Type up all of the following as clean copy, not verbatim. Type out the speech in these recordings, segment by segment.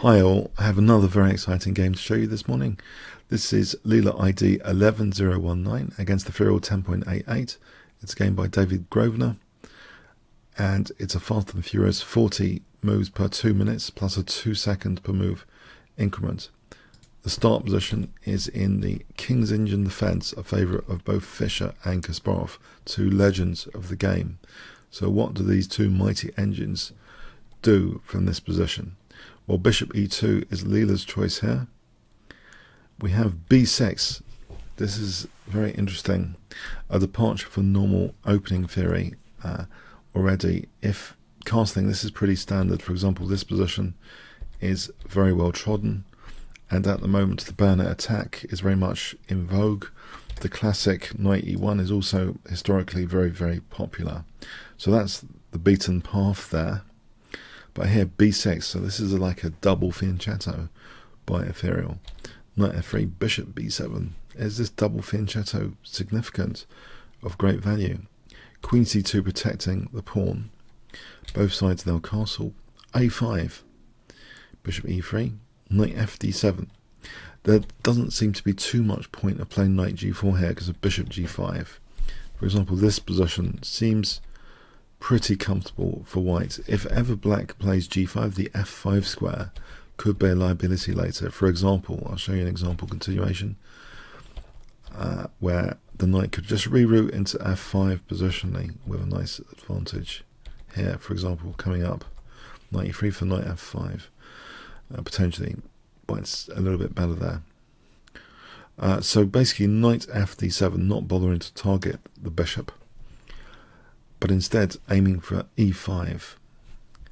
Hi all, I have another very exciting game to show you this morning. This is Leela ID 11019 against Ethereal 10.88. It's a game by David Grosvenor, and it's a fast and furious 40 moves per 2 minutes plus a 2 second per move increment. The start position is in the King's Engine defense, a favourite of both Fischer and Kasparov, two legends of the game. So what do these two mighty engines do from this position? Well, bishop e2 is Leela's choice here. We have b6. This is very interesting. A departure from normal opening theory already. If castling, this is pretty standard. For example, this position is very well trodden, and at the moment the bayonet attack is very much in vogue. The classic knight e1 is also historically very, very popular. So that's the beaten path there. But here b6, so this is like a double fianchetto by Ethereal. Knight f3, bishop b7. Is this double fianchetto significant, of great value? Queen c2 protecting the pawn. Both sides now castle. a5, bishop e3, knight fd7. There doesn't seem to be too much point of playing knight g4 here because of bishop g5. For example, this position seems pretty comfortable for white. If ever black plays g5, the f5 square could be a liability later. For example, I'll show you an example continuation where the knight could just reroute into f5 positionally with a nice advantage here. For example, coming up knight e3 for knight f5 potentially, but it's a little bit better there. So basically knight fd7, not bothering to target the bishop, but instead aiming for e5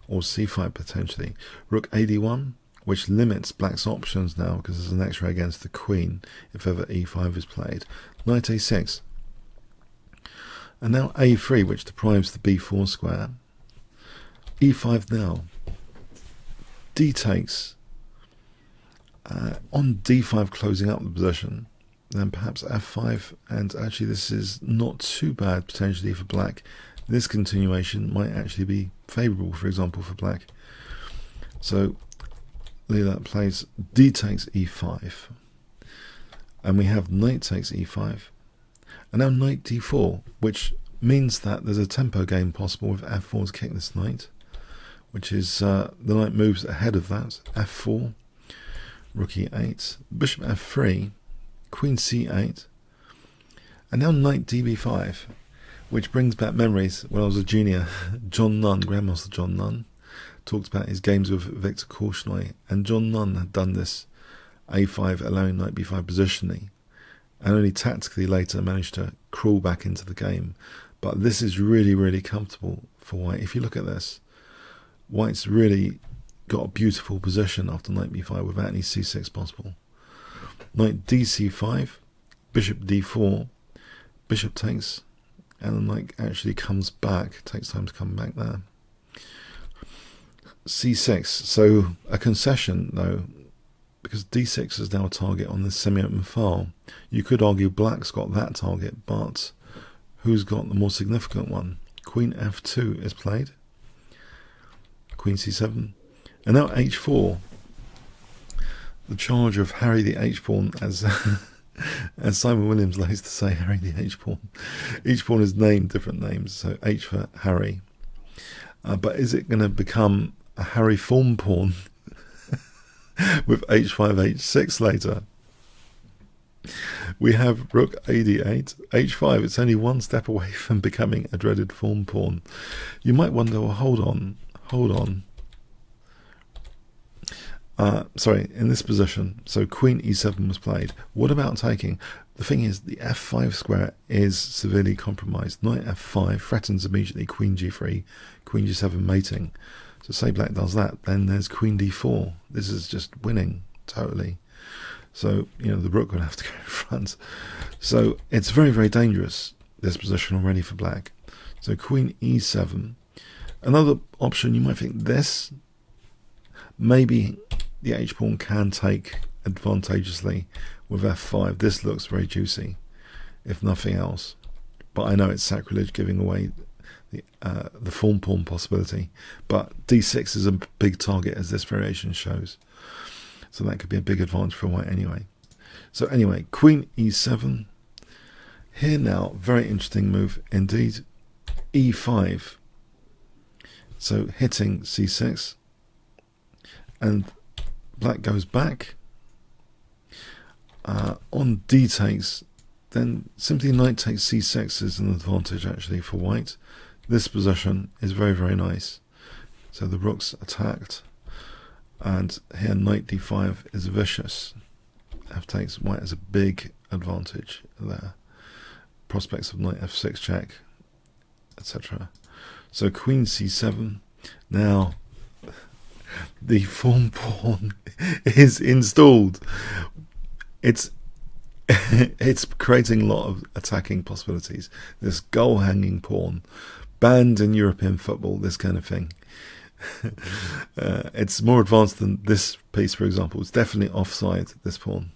or c5 potentially. Rook ad1, which limits black's options now because there's an x-ray against the queen if ever e5 is played. Knight a6, and now a3, which deprives the b4 square. e5 now. D takes. On d5 closing up the position, then perhaps f5, and actually this is not too bad potentially for black. This continuation might actually be favourable, for example, for black. So Leela plays d takes e5, and we have knight takes e5, and now knight d4, which means that there's a tempo game possible with f4 to kick this knight, which is the knight moves ahead of that. f4, rook e8, bishop f3, queen c8, and now knight db5, which brings back memories when I was a junior. John Nunn, Grandmaster John Nunn, talked about his games with Victor Korchnoi, and John Nunn had done this a5, allowing knight b5 positionally, and only tactically later managed to crawl back into the game. But this is really, really comfortable for white. If you look at this, white's really got a beautiful position after knight b5 without any c6 possible. Knight dc5, bishop d4, bishop takes, and the knight actually comes back. Takes time to come back there. c6, so a concession though, because d6 is now a target on this semi-open file. You could argue black's got that target, but who's got the more significant one? Queen f2 is played. Queen c7, and now h4. The charge of Harry the h-pawn, as as Simon Williams likes to say, Harry the h-pawn. Each pawn is named different names, so h for Harry. But is it going to become a Harry form pawn with h5, h6 later? We have rook ad8, h5. It's only one step away from becoming a dreaded form pawn. You might wonder, well, hold on. Sorry, in this position, so queen e7 was played. What about taking? The thing is, the f5 square is severely compromised. Knight f5 threatens immediately queen g3, queen g7 mating. So say black does that, then there's queen d4. This is just winning, totally. So, you know, the rook would have to go in front. So it's very, very dangerous, this position already for black. So queen e7. Another option, you might think this, maybe the h-pawn can take advantageously with f5. This looks very juicy, if nothing else. But I know it's sacrilege giving away the form pawn possibility, but d6 is a big target, as this variation shows. So that could be a big advantage for white anyway. So anyway, queen e7. Here now, very interesting move indeed. e5. So hitting c6. And black goes back. On d takes, then simply knight takes c6 is an advantage actually for white. This position is very, very nice. So the rook's attacked. And here knight d5 is vicious. F takes, white has a big advantage there. Prospects of knight f6 check, etc. So queen c7. Now the form pawn is installed. It's creating a lot of attacking possibilities. This goal hanging pawn, banned in European football, this kind of thing. It's more advanced than this piece, for example. It's definitely offside, this pawn.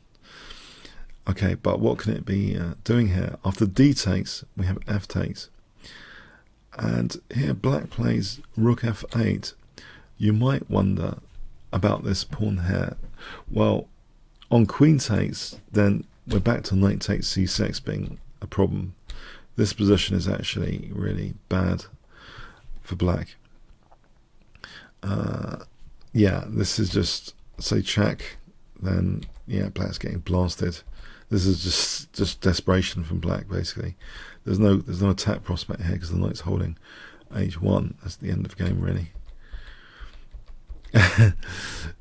Okay, but what can it be doing here? After d takes, we have f takes. And here black plays rook f8. You might wonder about this pawn here. Well, on queen takes, then we're back to knight takes c6 being a problem. This position is actually really bad for black. Yeah, this is just, say check, then yeah, black's getting blasted. This is just desperation from black, basically. There's no attack prospect here because the knight's holding h1. That's the end of the game, really.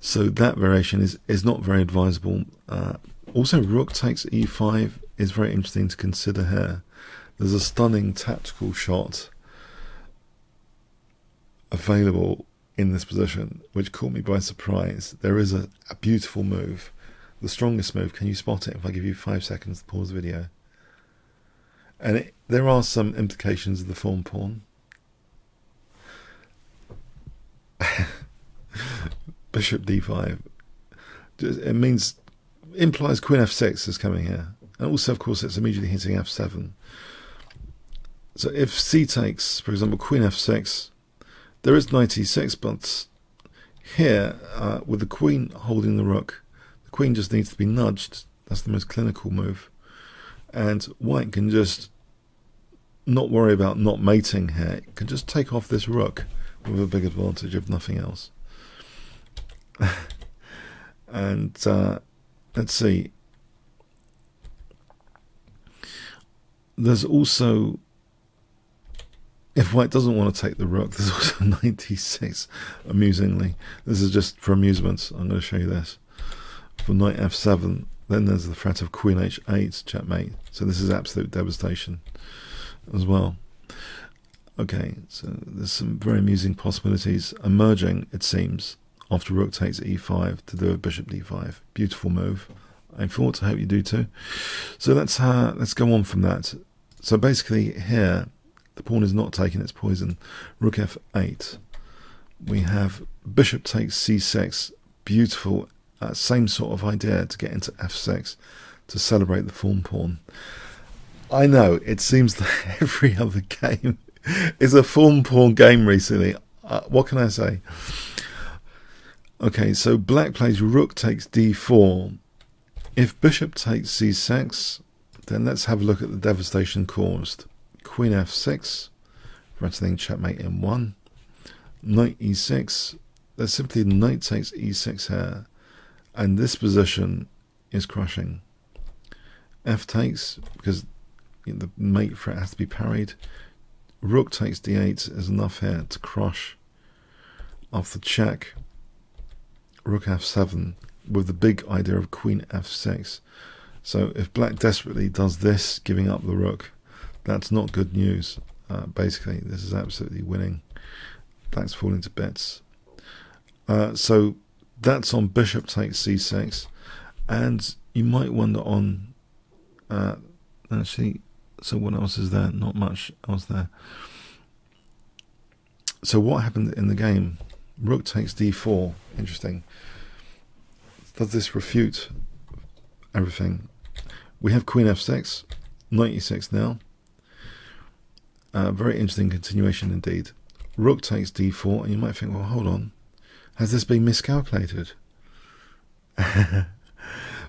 So that variation is not very advisable. Also, rook takes e5 is very interesting to consider here. There's a stunning tactical shot available in this position, which caught me by surprise. There is a beautiful move, the strongest move. Can you spot it if I give you 5 seconds to pause the video? And there are some implications of the form pawn. Bishop d5. It implies queen f6 is coming here. And also, of course, it's immediately hitting f7. So if c takes, for example, queen f6, there is knight e6, but here, with the queen holding the rook, the queen just needs to be nudged. That's the most clinical move. And white can just not worry about not mating here. It can just take off this rook with a big advantage, if nothing else. And let's see. There's also, if white doesn't want to take the rook, there's also knight d6, amusingly. This is just for amusement. I'm going to show you this. For knight f7, then there's the threat of queen h8, checkmate. So this is absolute devastation as well. Okay, so there's some very amusing possibilities emerging, it seems, after rook takes e5 to do a bishop d5. Beautiful move. I thought, I hope you do too. So let's go on from that. So basically here, the pawn is not taking its poison. Rook f8. We have bishop takes c6. Beautiful. Same sort of idea to get into f6 to celebrate the form pawn. I know, it seems that every other game is a form pawn game recently. What can I say? Okay, so black plays rook takes d4. If bishop takes c6, then let's have a look at the devastation caused. Queen f6, threatening checkmate in 1. Knight e6, there's simply knight takes e6 here. And this position is crushing. F takes, because the mate threat has to be parried. Rook takes d8 is enough here to crush. After check, rook f7 with the big idea of queen f6. So if black desperately does this, giving up the rook, that's not good news. Basically, this is absolutely winning. Black's falling to bits. So that's on bishop takes c6. And you might wonder on... actually, so what else is there? Not much else there. So what happened in the game? Rook takes d4. Interesting. Does this refute everything? We have queen f6, knight e6 now. Very interesting continuation indeed. Rook takes d4, and you might think, well, hold on, has this been miscalculated?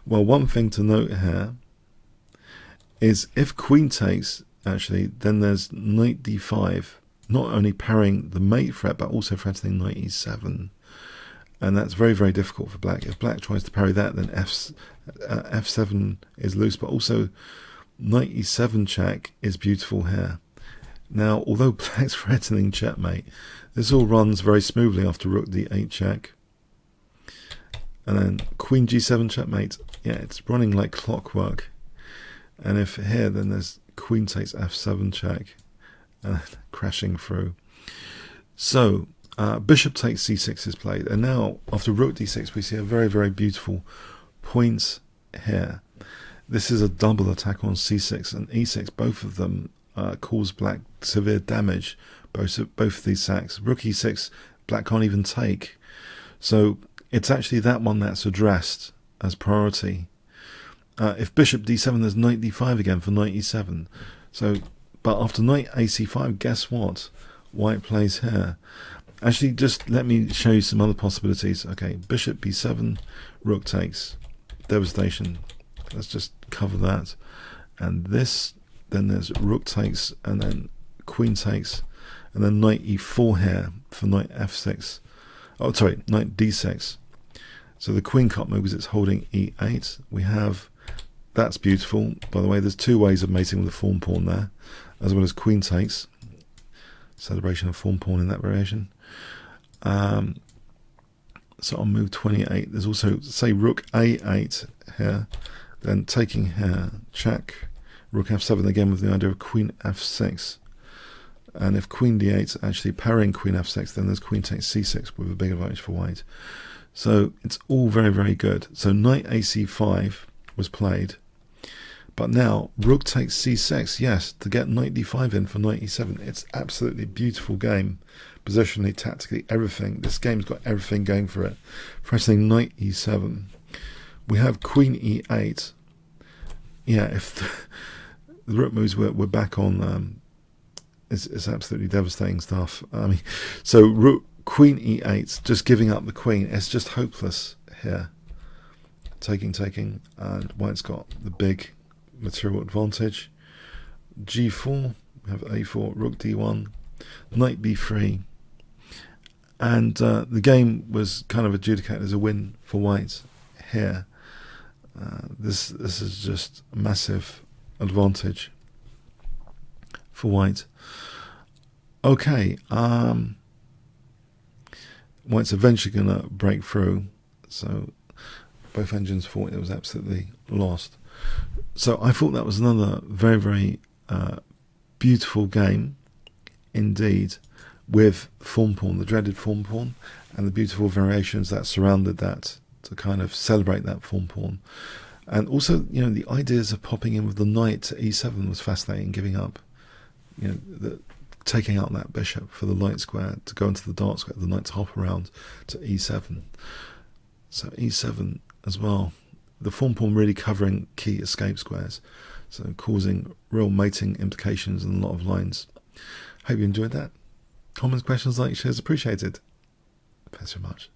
Well, one thing to note here is if queen takes, actually, then there's knight d5, not only parrying the mate threat, but also threatening knight e7. And that's very, very difficult for black. If black tries to parry that, then f7 is loose, but also knight e7 check is beautiful here. Now, although black's threatening checkmate, this all runs very smoothly after rook d8 check. And then queen g7 checkmate. Yeah, it's running like clockwork. And if here, then there's queen takes f7 check, and crashing through. So bishop takes c6 is played, and now after rook d6 we see a very, very beautiful point here. This is a double attack on c6 and e6. Both of them cause black severe damage. Both of these sacks. Rook e6, black can't even take. So it's actually that one that's addressed as priority. If bishop d7, there's knight d5 again for knight e7. So, but after knight ac5, guess what? White plays here. Actually, just let me show you some other possibilities. Okay, bishop b7, rook takes, devastation. Let's just cover that. And this, then there's rook takes, and then queen takes, and then knight e4 here for knight f6. Oh, sorry, knight d6. So the queen can't move because it's holding e8. We have, that's beautiful. By the way, there's two ways of mating with the Thorn pawn there, as well as queen takes. Celebration of Thorn pawn in that variation. So on move 28, there's also, say, rook a8 here, then taking here, check, rook f7 again with the idea of queen f6. And if queen d8 actually parrying queen f6, then there's queen takes c6 with a big advantage for white. So it's all very, very good. So knight ac5 was played. But now rook takes c6, yes, to get knight d5 in for knight e7. It's absolutely beautiful game. Positionally, tactically, everything. This game's got everything going for it. Threatening knight e7. We have queen e8. Yeah, if the rook moves, we're back on. It's absolutely devastating stuff. I mean, so rook, queen e8, just giving up the queen. It's just hopeless here. Taking, and white's got the big material advantage. g4, we have a4, rook d1, knight b3, and the game was kind of adjudicated as a win for white here. This is just a massive advantage for white. Okay, white's eventually going to break through, so both engines thought it was absolutely lost. So I thought that was another very, very beautiful game indeed, with Thorn pawn, the dreaded Thorn pawn, and the beautiful variations that surrounded that to kind of celebrate that Thorn pawn. And also, you know, the ideas of popping in with the knight to e7 was fascinating, giving up, you know, taking out that bishop for the light square to go into the dark square, the knight to hop around to e7. So e7 as well. The Thorn pawn really covering key escape squares, so causing real mating implications in a lot of lines. Hope you enjoyed that. Comments, questions, likes, shares appreciated. Thanks so much.